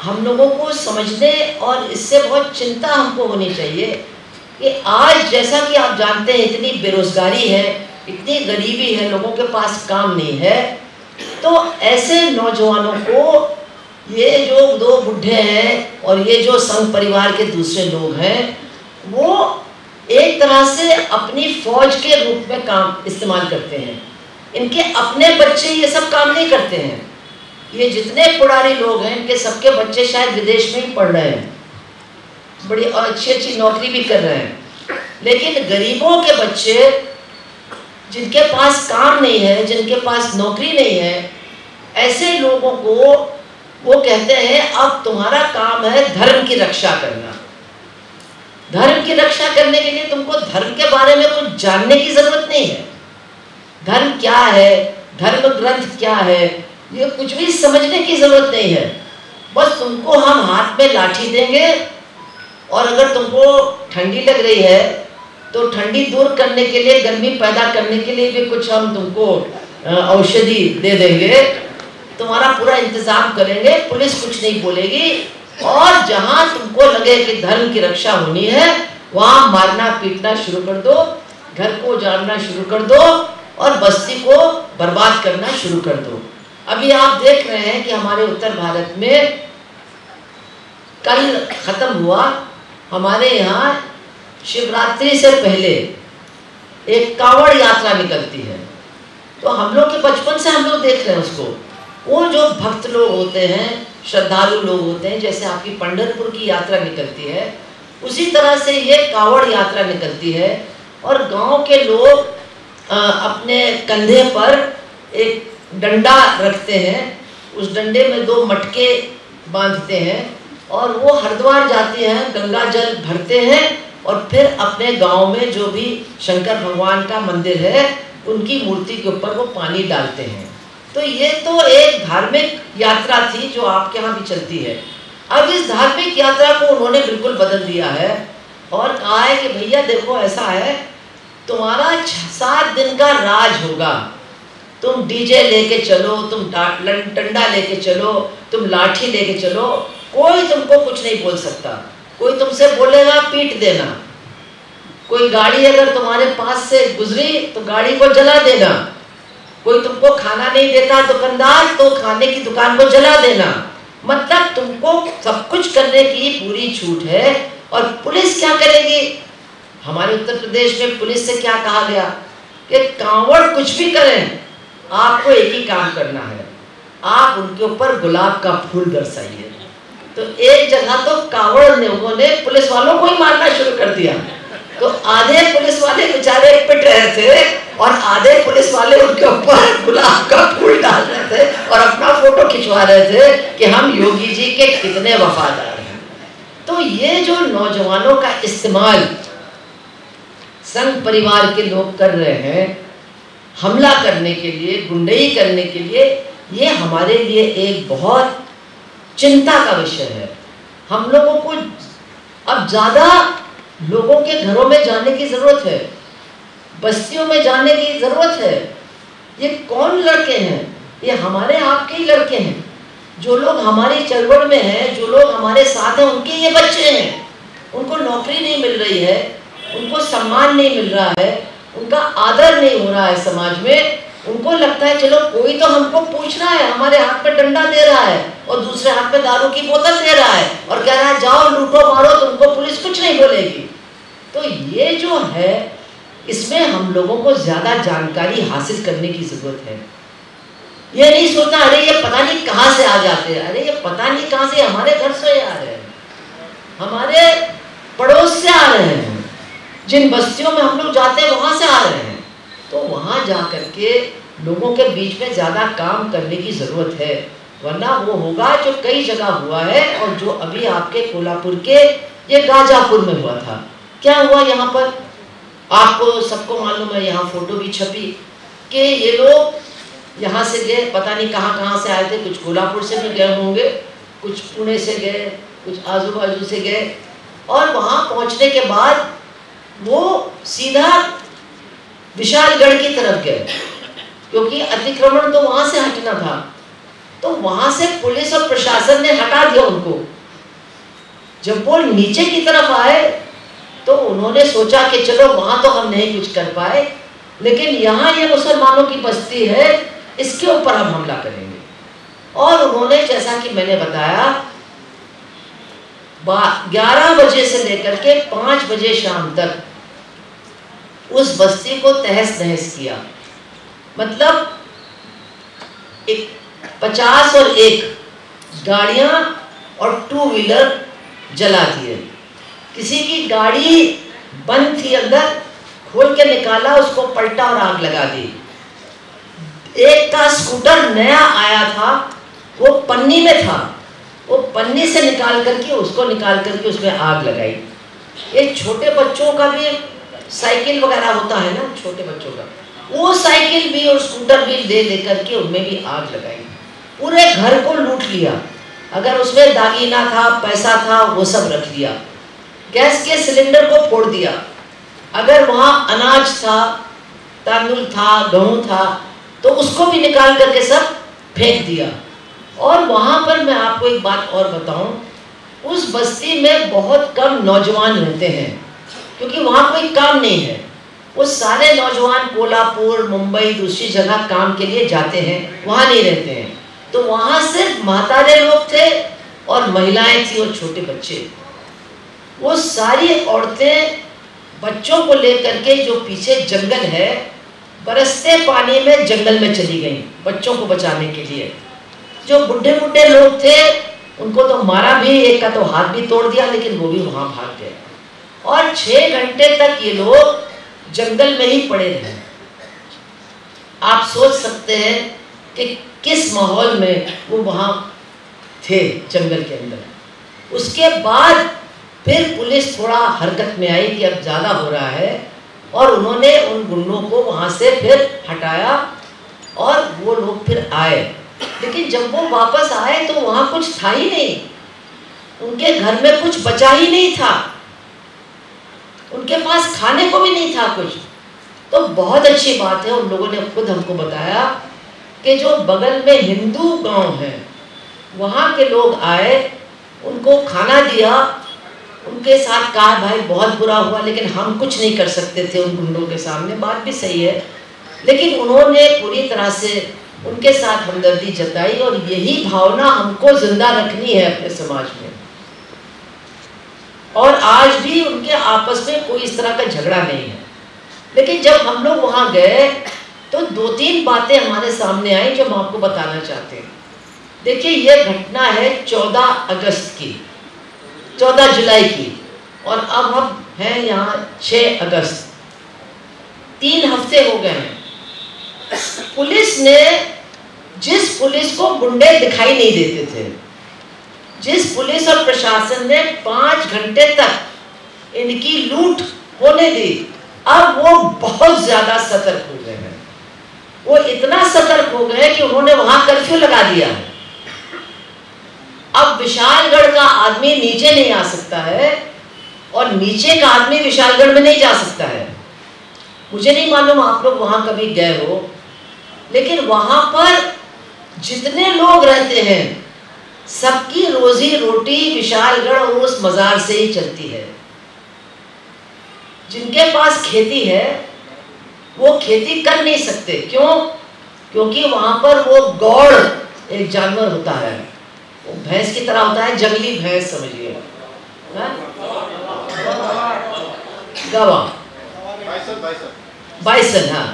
हम लोगों को समझने और इससे बहुत चिंता हमको होनी चाहिए कि आज जैसा कि आप जानते हैं इतनी बेरोजगारी है, इतनी गरीबी है, लोगों के पास काम नहीं है, तो ऐसे नौजवानों को ये जो दो बुढ़े हैं और ये जो संघ परिवार के दूसरे लोग हैं, वो एक तरह से अपनी फौज के रूप में काम इस्तेमाल करते हैं। इनके अपने बच्चे ये सब काम नहीं करते हैं। ये जितने पुराने लोग हैं, इनके सबके बच्चे शायद विदेश में ही पढ़ रहे हैं, बड़ी अच्छी अच्छी नौकरी भी कर रहे हैं। लेकिन गरीबों के बच्चे जिनके पास काम नहीं है, जिनके पास नौकरी नहीं है, ऐसे लोगों को वो कहते हैं अब तुम्हारा काम है धर्म की रक्षा करना। धर्म की रक्षा करने के लिए तुमको धर्म के बारे में कुछ जानने की जरूरत नहीं है। धर्म क्या है, धर्म ग्रंथ क्या है, ये कुछ भी समझने की जरूरत नहीं है। बस तुमको हम हाथ में लाठी देंगे और अगर तुमको ठंडी लग रही है तो ठंडी दूर करने के लिए, गर्मी पैदा करने के लिए भी कुछ हम तुमको औषधि दे देंगे, तुम्हारा पूरा इंतजाम करेंगे, पुलिस कुछ नहीं बोलेगी। और जहां तुमको लगे कि धर्म की रक्षा होनी है, वहां मारना पीटना शुरू कर दो, घर को उजाड़ना शुरू कर दो और बस्ती को बर्बाद करना शुरू कर दो। अभी आप देख रहे हैं कि हमारे उत्तर भारत में कल खत्म हुआ, हमारे यहाँ शिवरात्रि से पहले एक कांवड़ यात्रा निकलती है। तो हम लोग के बचपन से हम लोग देख रहे हैं उसको। वो जो भक्त लोग होते हैं, श्रद्धालु लोग होते हैं, जैसे आपकी पंढरपुर की यात्रा निकलती है, उसी तरह से ये कांवड़ यात्रा निकलती है। और गांव के लोग अपने कंधे पर एक डंडा रखते हैं, उस डंडे में 2 मटके बांधते हैं और वो हरिद्वार जाते हैं, गंगा जल भरते हैं और फिर अपने गांव में जो भी शंकर भगवान का मंदिर है उनकी मूर्ति के ऊपर वो पानी डालते हैं। तो ये तो एक धार्मिक यात्रा थी जो आपके यहाँ भी चलती है। अब इस धार्मिक यात्रा को उन्होंने बिल्कुल बदल दिया है और कहा है कि भैया देखो ऐसा है, तुम्हारा 7 दिन का राज होगा। तुम डीजे लेके चलो, तुम डंडा लेके चलो, तुम लाठी लेके चलो, कोई तुमको कुछ नहीं बोल सकता। कोई तुमसे बोलेगा पीट देना, कोई गाड़ी अगर तुम्हारे पास से गुजरी तो गाड़ी को जला देना, कोई तुमको खाना नहीं देता दुकानदार तो खाने की दुकान को जला देना। मतलब तुमको सब कुछ करने की पूरी छूट है। और पुलिस क्या करेगी? हमारे उत्तर प्रदेश में पुलिस से क्या कहा गया कि कांवड़ कुछ भी करें, आपको एक ही काम करना है, आप उनके ऊपर गुलाब का फूल बरसाइए। तो एक जगह तो कांवड़ लोगों ने पुलिस वालों को ही मारना शुरू कर दिया। तो आधे पुलिस वाले बेचारे पिट रहे थे और आधे पुलिस वाले उनके ऊपर गुलाब का फूल डाल रहे थे और अपना फोटो खिंचवा रहे थे कि हम योगी जी के कितने वफादार हैं। तो ये जो नौजवानों का इस्तेमाल संघ परिवार के लोग कर रहे हैं हमला करने के लिए, गुंडई करने के लिए, ये हमारे लिए एक बहुत चिंता का विषय है। हम लोगों को अब ज़्यादा लोगों के घरों में जाने की ज़रूरत है, बस्तियों में जाने की ज़रूरत है। ये कौन लड़के हैं? ये हमारे आपके ही लड़के हैं। जो लोग हमारी चळवळ में हैं, जो लोग हमारे साथ हैं, उनके ये बच्चे हैं। उनको नौकरी नहीं मिल रही है, उनको सम्मान नहीं मिल रहा है, उनका आदर नहीं हो रहा है समाज में। उनको लगता है चलो कोई तो हमको पूछ रहा है, हमारे हाथ में डंडा दे रहा है और दूसरे हाथ में दारू की बोतल दे रहा है और कह रहा है जाओ लूटो मारो, तुमको पुलिस कुछ नहीं बोलेगी। तो ये जो है, इसमें हम लोगों को ज़्यादा जानकारी हासिल करने की ज़रूरत है। ये नहीं सोचना अरे ये पता नहीं कहाँ से आ जाते हैं, अरे ये पता नहीं कहाँ से हमारे घर से आ रहे हैं, हमारे पड़ोस से आ रहे हैं, जिन बस्तियों में हम लोग जाते हैं वहाँ से आ रहे हैं। तो वहाँ जा कर के लोगों के बीच में ज़्यादा काम करने की ज़रूरत है, वरना वो होगा जो कई जगह हुआ है और जो अभी आपके कोल्हापुर के ये गाजापुर में हुआ था। क्या हुआ यहाँ पर? आपको सबको मालूम है, यहाँ फोटो भी छपी कि ये लोग यहाँ से गए, पता नहीं कहाँ से आए थे, कुछ कोल्हापुर से भी गए होंगे, कुछ पुणे से गए, कुछ आजू बाजू से गए और वहाँ पहुँचने के बाद वो सीधा विशालगढ़ की तरफ गए क्योंकि अतिक्रमण तो वहाँ से हटना था। तो वहाँ से पुलिस और प्रशासन ने हटा दिया उनको। जब वो नीचे की तरफ आए तो उन्होंने सोचा कि चलो वहाँ तो हम नहीं कुछ कर पाए, लेकिन यहाँ ये मुसलमानों की बस्ती है, इसके ऊपर हम हमला करेंगे। और उन्होंने, जैसा कि मैंने बताया, 11 बजे से लेकर के 5 बजे शाम तक उस बस्ती को तहस नहस किया। मतलब 50 और 1 गाड़ियां और 2 व्हीलर जला दिए। किसी की गाड़ी बंद थी, अंदर खोल के निकाला, उसको पलटा और आग लगा दी। एक का स्कूटर नया आया था, वो पन्नी में था, वो पन्नी से निकाल करके उसमें आग लगाई। ये छोटे बच्चों का भी साइकिल वगैरह होता है ना, छोटे बच्चों का, वो साइकिल भी और स्कूटर भी ले लेकर के उनमें भी आग लगाई। पूरे घर को लूट लिया। अगर उसमें दागीना था, पैसा था, वो सब रख लिया। गैस के सिलेंडर को फोड़ दिया। अगर वहाँ अनाज था, तांदुल था, गेहूँ था, तो उसको भी निकाल करके सब फेंक दिया। और वहाँ पर मैं आपको एक बात और बताऊं, उस बस्ती में बहुत कम नौजवान रहते हैं, क्योंकि वहाँ कोई काम नहीं है। वो सारे नौजवान कोल्हापुर, मुंबई, दूसरी जगह काम के लिए जाते हैं, वहाँ नहीं रहते हैं। तो वहाँ सिर्फ महतारे लोग थे और महिलाएं थी और छोटे बच्चे। वो सारी औरतें बच्चों को लेकर के जो पीछे जंगल है, बरसते पानी में जंगल में चली गई बच्चों को बचाने के लिए। जो बुढ़े बुढ़े लोग थे उनको तो मारा भी, एक का तो हाथ भी तोड़ दिया, लेकिन वो भी वहाँ भाग गए। और 6 घंटे तक ये लोग जंगल में ही पड़े रहे। आप सोच सकते हैं कि किस माहौल में वो वहाँ थे, जंगल के अंदर। उसके बाद फिर पुलिस थोड़ा हरकत में आई कि अब ज़्यादा हो रहा है, और उन्होंने उन गुंडों को वहाँ से फिर हटाया और वो लोग फिर आए। लेकिन जब वो वापस आए तो वहाँ कुछ था ही नहीं, उनके घर में कुछ बचा ही नहीं था, उनके पास खाने को भी नहीं था कुछ। तो बहुत अच्छी बात है, उन लोगों ने खुद हमको बताया कि जो बगल में हिंदू गांव है वहाँ के लोग आए, उनको खाना दिया, उनके साथ कहा भाई बहुत बुरा हुआ, लेकिन हम कुछ नहीं कर सकते थे उन गुंडों के सामने। बात भी सही है, लेकिन उन्होंने पूरी तरह से उनके साथ हमदर्दी जताई, और यही भावना हमको जिंदा रखनी है अपने समाज में। और आज भी उनके आपस में कोई इस तरह का झगड़ा नहीं है। लेकिन जब हम लोग वहाँ गए तो 2-3 बातें हमारे सामने आई जो हम आपको बताना चाहते हैं। देखिए, ये घटना है 14 अगस्त की, 14 जुलाई की, और अब हम हैं यहाँ 6 अगस्त। 3 हफ्ते हो गए हैं। पुलिस ने, जिस पुलिस को गुंडे दिखाई नहीं देते थे, जिस पुलिस और प्रशासन ने 5 घंटे तक इनकी लूट होने दी, अब वो बहुत ज्यादा सतर्क हो गए हैं। वो इतना सतर्क हो गए कि उन्होंने वहां कर्फ्यू लगा दिया। अब विशालगढ़ का आदमी नीचे नहीं आ सकता है, और नीचे का आदमी विशालगढ़ में नहीं जा सकता है। मुझे नहीं मालूम आप लोग वहां कभी गए हो, लेकिन वहां पर जितने लोग रहते हैं सबकी रोजी रोटी विशालगढ़ और उस मजार से ही चलती है। जिनके पास खेती है वो खेती कर नहीं सकते। क्यों? क्योंकि वहां पर वो गौड़ एक जानवर होता है, वो भैंस की तरह होता है, जंगली भैंस समझिए, गवा, बाइसन, हाँ,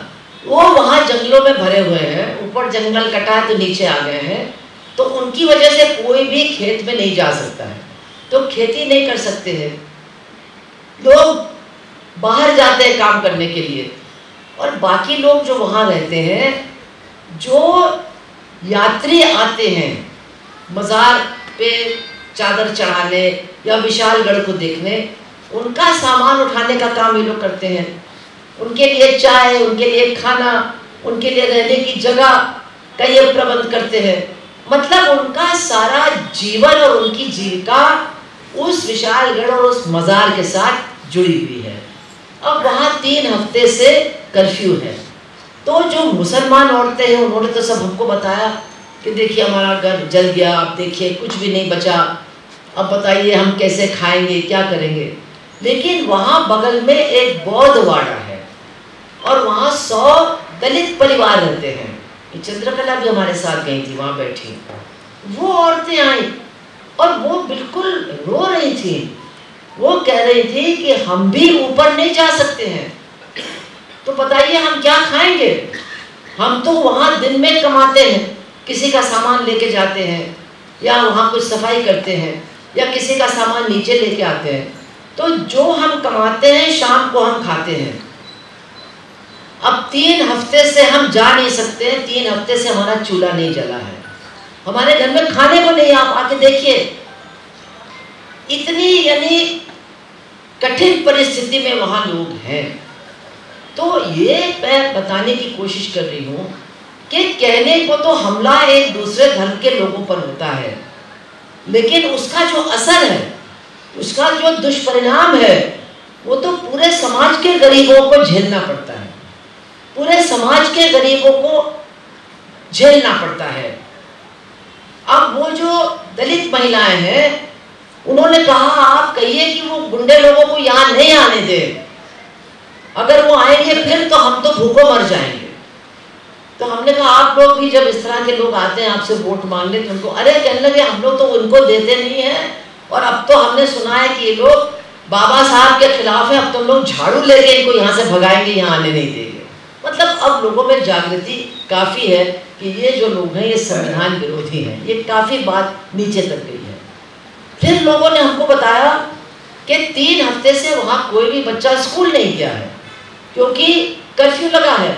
वो वहां जंगलों में भरे हुए हैं। ऊपर जंगल कटा है तो नीचे आ गए हैं, तो उनकी वजह से कोई भी खेत में नहीं जा सकता है, तो खेती नहीं कर सकते हैं। लोग बाहर जाते हैं काम करने के लिए, और बाकी लोग जो वहाँ रहते हैं, जो यात्री आते हैं मज़ार पे चादर चढ़ाने या विशालगढ़ को देखने, उनका सामान उठाने का काम ये लोग करते हैं। उनके लिए चाय, उनके लिए खाना, उनके लिए रहने की जगह का ये प्रबंध करते हैं। मतलब उनका सारा जीवन और उनकी जीविका उस विशालगढ़ और उस मज़ार के साथ जुड़ी हुई है। अब वहाँ 3 हफ्ते से कर्फ्यू है। तो जो मुसलमान औरतें हैं उन्होंने तो सब हमको बताया कि देखिए हमारा घर जल गया, आप देखिए कुछ भी नहीं बचा, अब बताइए हम कैसे खाएंगे, क्या करेंगे। लेकिन वहाँ बगल में एक बौद्ध वाड़ा है, और वहाँ 100 दलित परिवार रहते हैं। चंद्रकला भी हमारे साथ गई थी, वहाँ बैठी। वो औरतें आई और वो बिल्कुल रो रही थी। वो कह रही थी कि हम भी ऊपर नहीं जा सकते हैं, तो बताइए हम क्या खाएंगे। हम तो वहाँ दिन में कमाते हैं, किसी का सामान लेके जाते हैं या वहाँ कुछ सफाई करते हैं या किसी का सामान नीचे लेके आते हैं, तो जो हम कमाते हैं शाम को हम खाते हैं। अब 3 हफ्ते से हम जा नहीं सकते, 3 हफ्ते से हमारा चूल्हा नहीं जला है, हमारे घर में खाने को नहीं। आप आके देखिए, इतनी यानी कठिन परिस्थिति में वहाँ लोग हैं। तो ये मैं बताने की कोशिश कर रही हूँ कि कहने को तो हमला एक दूसरे धर्म के लोगों पर होता है, लेकिन उसका जो असर है, उसका जो दुष्परिणाम है, वो तो पूरे समाज के गरीबों को झेलना पड़ता है, पूरे समाज के गरीबों को झेलना पड़ता है। अब वो जो दलित महिलाएं हैं, उन्होंने कहा आप कहिए कि वो गुंडे लोगों को यहाँ नहीं आने दे, अगर वो आएंगे फिर तो हम तो भूखों मर जाएंगे। तो हमने कहा आप लोग भी जब इस तरह के लोग आते हैं आपसे वोट मांगने, तो उनको अरे कहने लगे हम लोग तो उनको देते नहीं हैं, और अब तो हमने सुना है कि ये लोग बाबा साहब के खिलाफ है, अब तो लोग झाड़ू लेके इनको यहाँ से भगाएंगे, यहाँ आने नहीं देंगे। मतलब अब लोगों में जागृति काफ़ी है कि ये जो लोग हैं ये संविधान विरोधी हैं, ये काफ़ी बात नीचे तक गई है। फिर लोगों ने हमको बताया कि 3 हफ्ते से वहाँ कोई भी बच्चा स्कूल नहीं गया है क्योंकि कर्फ्यू लगा है।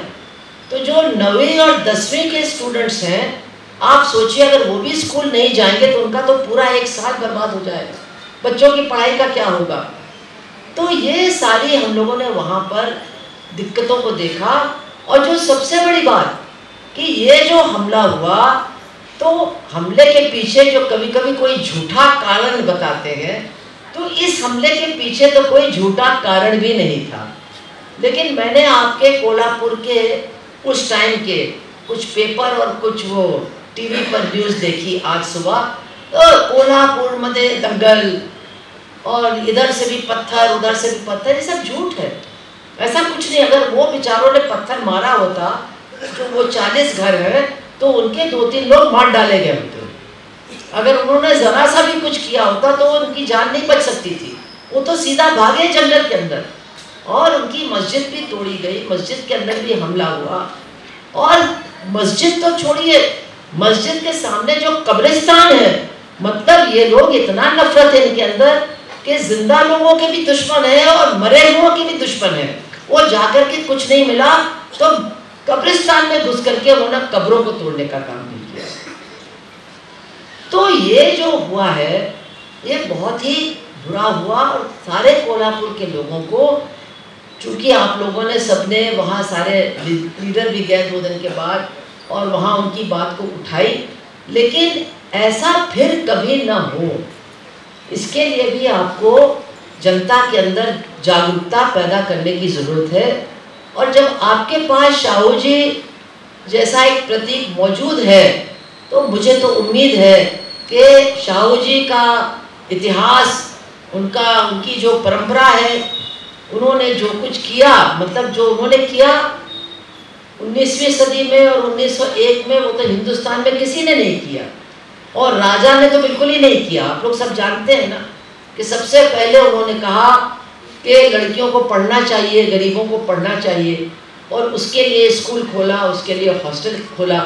तो जो 9वीं और 10वीं के स्टूडेंट्स हैं, आप सोचिए अगर वो भी स्कूल नहीं जाएंगे तो उनका तो पूरा 1 साल बर्बाद हो जाएगा, बच्चों की पढ़ाई का क्या होगा। तो ये सारी हम लोगों ने वहाँ पर दिक्कतों को देखा। और जो सबसे बड़ी बात कि ये जो हमला हुआ, तो हमले के पीछे जो कभी कभी कोई झूठा कारण बताते हैं, तो इस हमले के पीछे तो कोई झूठा कारण भी नहीं था। लेकिन मैंने आपके कोल्हापुर के उस टाइम के कुछ पेपर और कुछ वो टीवी पर न्यूज़ देखी आज सुबह, तो कोल्हापुर में दंगल और इधर से भी पत्थर उधर से भी पत्थर, ये सब झूठ है, ऐसा कुछ नहीं। अगर वो बेचारों ने पत्थर मारा होता, जो वो 40 घर है, तो उनके 2-3 लोग मार डाले गए होते। अगर उन्होंने ज़रा सा भी कुछ किया होता तो उनकी जान नहीं बच सकती थी, वो तो सीधा भागे जंगल के अंदर। और उनकी मस्जिद भी तोड़ी गई, मस्जिद के अंदर भी हमला हुआ। और मस्जिद तो छोड़िए, मस्जिद के सामने जो कब्रिस्तान है, मतलब ये लोग इतना नफरत है इनके अंदर कि जिंदा लोगों के भी दुश्मन है और मरे हुओं के भी दुश्मन है। वो जाकर के कुछ नहीं मिला तो कब्रिस्तान में घुस करके उन्होंने कब्रों को तोड़ने का काम नहीं किया। तो ये जो हुआ है ये बहुत ही बुरा हुआ। और सारे कोल्हापुर के लोगों को, चूँकि आप लोगों ने सबने वहाँ सारे लीडर भी गए 2 दिन के बाद और वहाँ उनकी बात को उठाई, लेकिन ऐसा फिर कभी ना हो, इसके लिए भी आपको जनता के अंदर जागरूकता पैदा करने की ज़रूरत है। और जब आपके पास शाहू जी जैसा एक प्रतीक मौजूद है, तो मुझे तो उम्मीद है कि शाहू जी का इतिहास, उनकी जो परंपरा है, उन्होंने जो कुछ किया, मतलब जो उन्होंने किया 19वीं सदी में और 1901 में, वो तो हिंदुस्तान में किसी ने नहीं किया, और राजा ने तो बिल्कुल ही नहीं किया। आप लोग सब जानते हैं ना कि सबसे पहले उन्होंने कहा कि लड़कियों को पढ़ना चाहिए, गरीबों को पढ़ना चाहिए, और उसके लिए स्कूल खोला, उसके लिए हॉस्टल खोला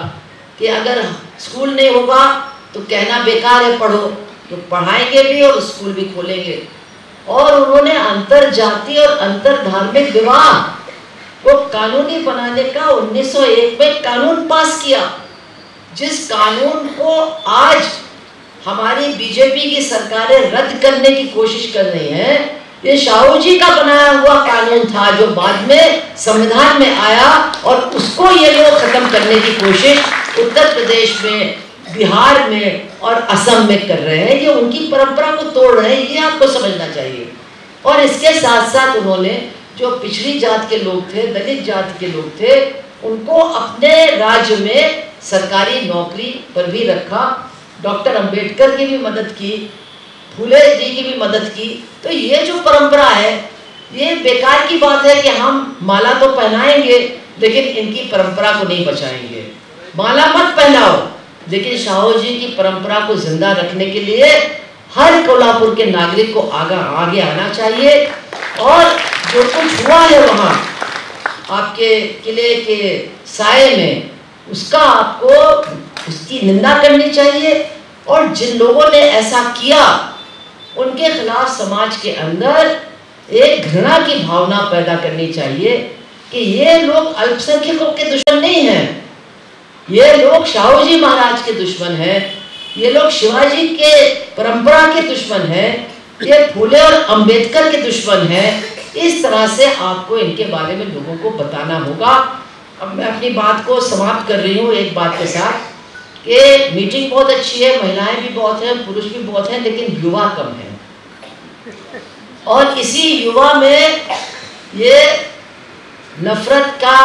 कि अगर स्कूल नहीं होगा तो कहना बेकार है, पढ़ो, तो पढ़ाएंगे भी और स्कूल भी खोलेंगे। और उन्होंने अंतर जाति और अंतर धार्मिक विवाह को कानूनी बनाने का 1901 में कानून पास किया, जिस कानून को आज हमारी बीजेपी की सरकारें रद्द करने की कोशिश कर रही हैं। ये शाहू जी का बनाया हुआ कानून था जो बाद में संविधान में आया, और उसको ये लोग खत्म करने की कोशिश उत्तर प्रदेश में, बिहार में और असम में कर रहे हैं। ये उनकी परंपरा को तोड़ रहे हैं, ये आपको समझना चाहिए। और इसके साथ साथ उन्होंने जो पिछड़ी जात के लोग थे, दलित जात के लोग थे, उनको अपने राज्य में सरकारी नौकरी पर भी रखा। डॉक्टर अंबेडकर की भी मदद की, फूले जी की भी मदद की। तो ये जो परंपरा है ये बेकार की बात है कि हम माला तो पहनाएंगे लेकिन इनकी परंपरा को नहीं बचाएंगे। माला मत पहनाओ, लेकिन शाहू जी की परंपरा को जिंदा रखने के लिए हर कोल्हापुर के नागरिक को आगे आना चाहिए। और जो कुछ हुआ है वहाँ आपके किले के साये में, उसका आपको उसकी निंदा करनी चाहिए। और जिन लोगों ने ऐसा किया उनके खिलाफ समाज के अंदर एक घृणा की भावना पैदा करनी चाहिए कि ये लोग अल्पसंख्यकों के दुश्मन नहीं हैं, ये लोग शाहू जी महाराज के दुश्मन हैं, ये लोग शिवाजी के परंपरा के दुश्मन हैं, ये फूले और अंबेडकर के दुश्मन हैं। इस तरह से आपको इनके बारे में लोगों को बताना होगा। अब मैं अपनी बात को समाप्त कर रही हूँ एक बात के साथ कि मीटिंग बहुत अच्छी है, महिलाएं भी बहुत हैं, पुरुष भी बहुत हैं, लेकिन युवा कम है। और इसी युवा में ये नफरत का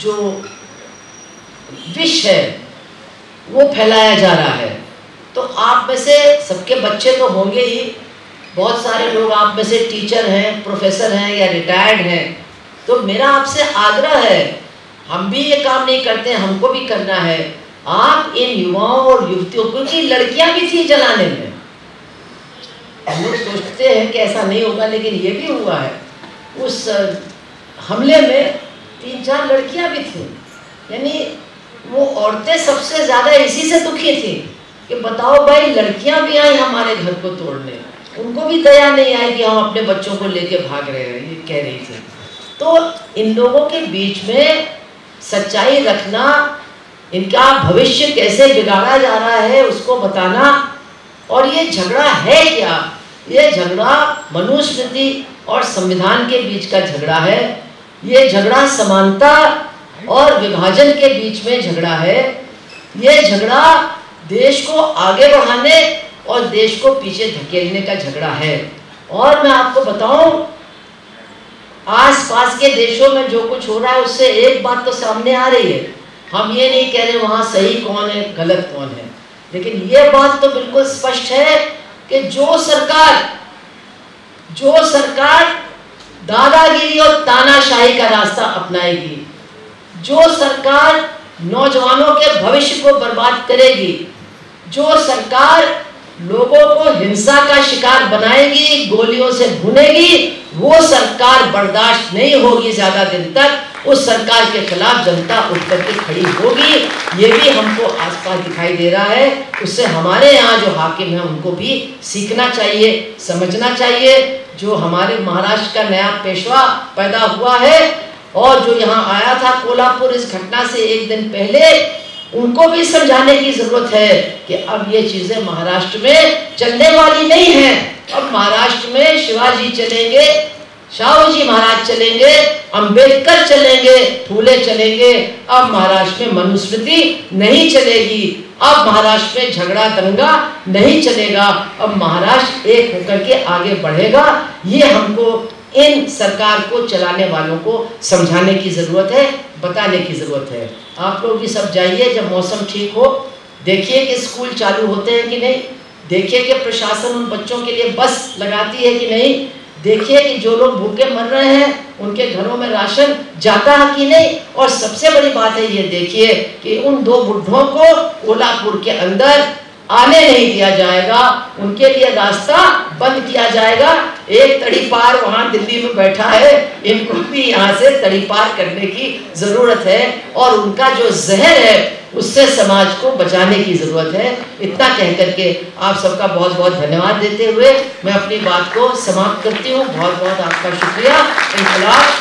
जो विष है वो फैलाया जा रहा है। तो आप में से सबके बच्चे तो होंगे ही, बहुत सारे लोग आप में से टीचर हैं, प्रोफेसर हैं या रिटायर्ड हैं। तो मेरा आपसे आग्रह है, हम भी ये काम नहीं करते, हमको भी करना है। आप इन युवाओं और युवतियों, क्योंकि लड़कियां भी थी जलाने में, हम लोग सोचते हैं कि ऐसा नहीं होगा, लेकिन ये भी हुआ है। उस हमले में 3-4 लड़कियां भी थी। यानी वो औरतें सबसे ज़्यादा इसी से दुखी थी कि बताओ भाई, लड़कियां भी आई हमारे घर को तोड़ने, उनको भी दया नहीं आई कि हम अपने बच्चों को लेके भाग रहे हैं, ये कह रही थी। तो इन लोगों के बीच में सच्चाई रखना, इनका भविष्य कैसे बिगाड़ा जा रहा है उसको बताना। और ये झगड़ा है क्या? ये झगड़ा मनुस्मृति और संविधान के बीच का झगड़ा है। ये झगड़ा समानता और विभाजन के बीच में झगड़ा है। ये झगड़ा देश को आगे बढ़ाने और देश को पीछे धकेलने का झगड़ा है। और मैं आपको बताऊं, आसपास के देशों में जो कुछ हो रहा है उससे एक बात तो सामने आ रही है। हम ये नहीं कह रहे वहाँ सही कौन है गलत कौन है, लेकिन ये बात तो बिल्कुल स्पष्ट है कि जो सरकार दादागिरी और तानाशाही का रास्ता अपनाएगी, जो सरकार नौजवानों के भविष्य को बर्बाद करेगी, जो सरकार लोगों को हिंसा का शिकार बनाएगी, गोलियों से भुनेगी, वो सरकार बर्दाश्त नहीं होगी ज़्यादा दिन तक। उस सरकार के खिलाफ जनता उठ करके खड़ी होगी। ये भी हमको आसपास दिखाई दे रहा है। उससे हमारे यहाँ जो हाकिम हैं उनको भी सीखना चाहिए, समझना चाहिए। जो हमारे महाराष्ट्र का नया पेशवा पैदा हुआ है और जो यहाँ आया था कोल्हापुर इस घटना से एक दिन पहले, उनको भी समझाने की जरूरत है कि अब ये चीजें महाराष्ट्र में चलने वाली नहीं है। अब महाराष्ट्र में शिवाजी चलेंगे, शाहू जी महाराज चलेंगे, अंबेडकर चलेंगे, फूले चलेंगे। अब महाराष्ट्र में मनुस्मृति नहीं चलेगी। अब महाराष्ट्र में झगड़ा दंगा नहीं चलेगा। अब महाराष्ट्र एक होकर के आगे बढ़ेगा। ये हमको इन सरकार को चलाने वालों को समझाने की जरूरत है, बताने की जरूरत है। आप लोग भी सब जाइए, जब मौसम ठीक हो, देखिए कि स्कूल चालू होते हैं कि नहीं, देखिए कि प्रशासन उन बच्चों के लिए बस लगाती है कि नहीं, देखिए कि जो लोग भूखे मर रहे हैं उनके घरों में राशन जाता है कि नहीं। और सबसे बड़ी बात है ये देखिए कि उन 2 बुढ़ों को कोल्हापुर के अंदर आने नहीं दिया जाएगा, उनके लिए रास्ता बंद किया जाएगा। एक तड़ीपार वहाँ दिल्ली में बैठा है, इनको भी यहाँ से तड़ीपार करने की ज़रूरत है और उनका जो जहर है उससे समाज को बचाने की ज़रूरत है। इतना कह करके आप सबका बहुत बहुत धन्यवाद देते हुए मैं अपनी बात को समाप्त करती हूँ। बहुत बहुत आपका शुक्रिया। इंकलाब